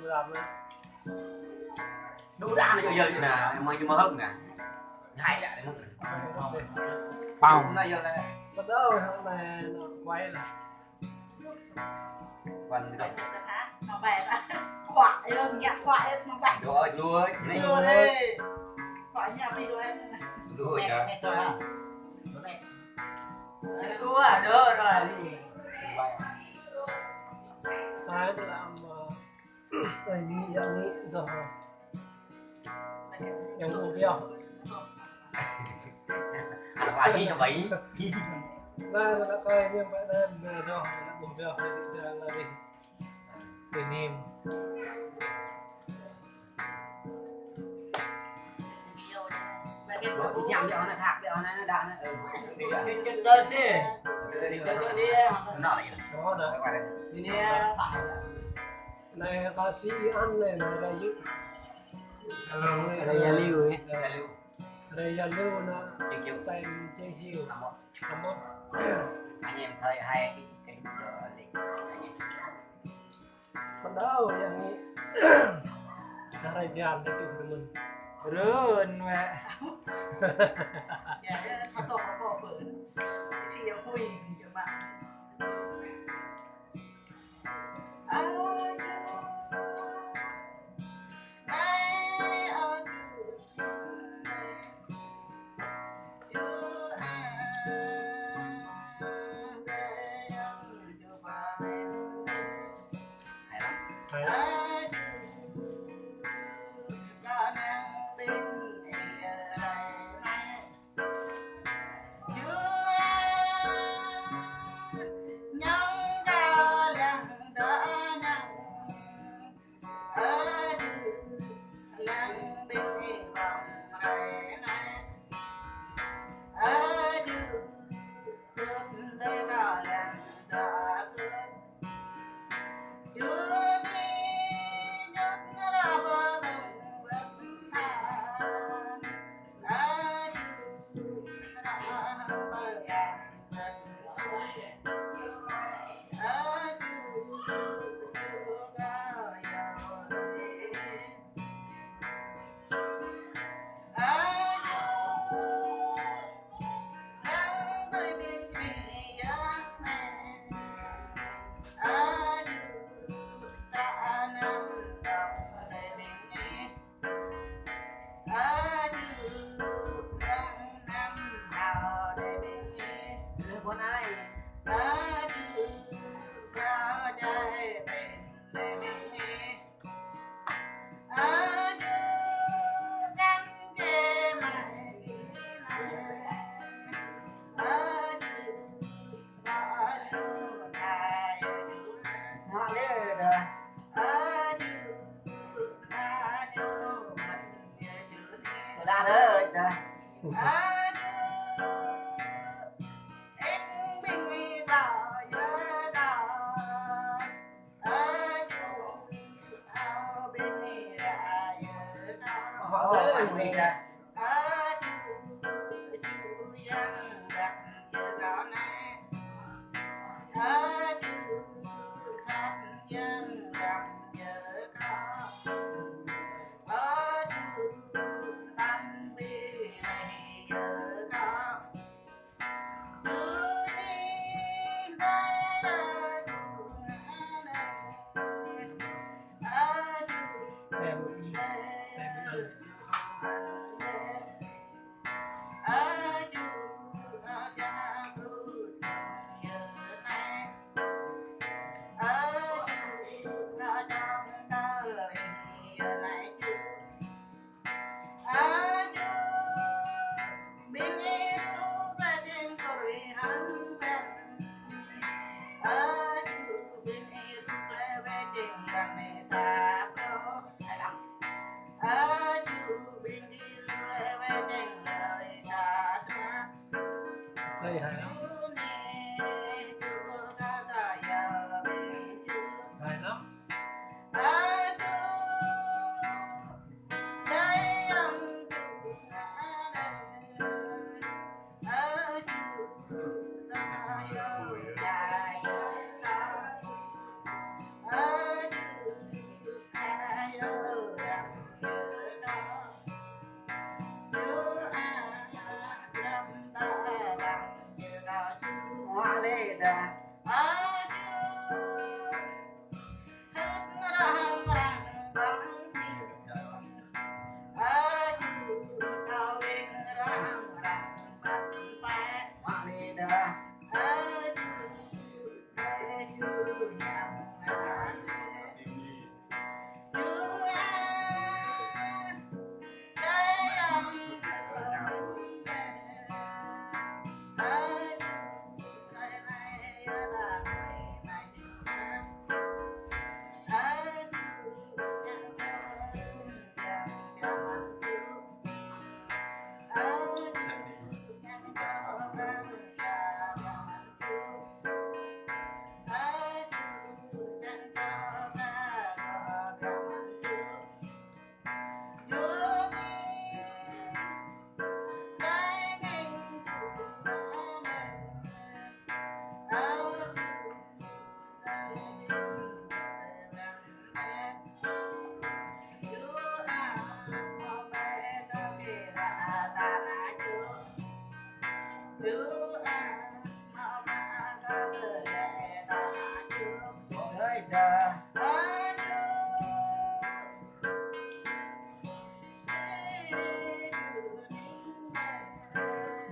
làm ấy đủ ra nó giờ như nào mà hưng nè hai dạ đấy Bao nó giờ là bắt đầu hôm nay nó quay là còn rồi nó về là quả luôn nhặt quả nó bạch rồi lúa này lúa đi quả nhà mình lúa lúa mẹ giờ mẹ rồi à mẹ lúa đỡ rồi đi cái làm đây đi dạng nghĩ rồi yang một điều ăn lại đi nó vậy là coi như vậy nên đó là một điều là để niềm rồi thì chăm cho nó sạc cho nó đạn đi chân đơn đi chân đơn đi nó lại đó là đi nè này ca sĩ ăn này là đây chứ đây là lưu ấy. đây là lưu nó chiều chiều tem trên chiều 51 anh em thấy hai cái lịch bắt đầu yang nghĩ cara jalan itu temen Rơn mẹ. dạ sao tổ nó bỏ bớn chị em vui cho bạn ra đấy đây hay lắm hay lắm ta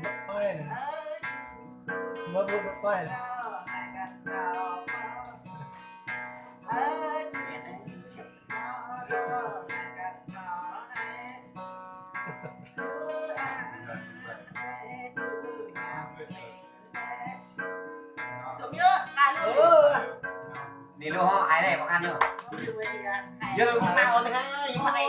bật quay này mới vừa bật quay này đi luôn ai đây có ăn chưa giờ không mang ôn thế nhưng mà đây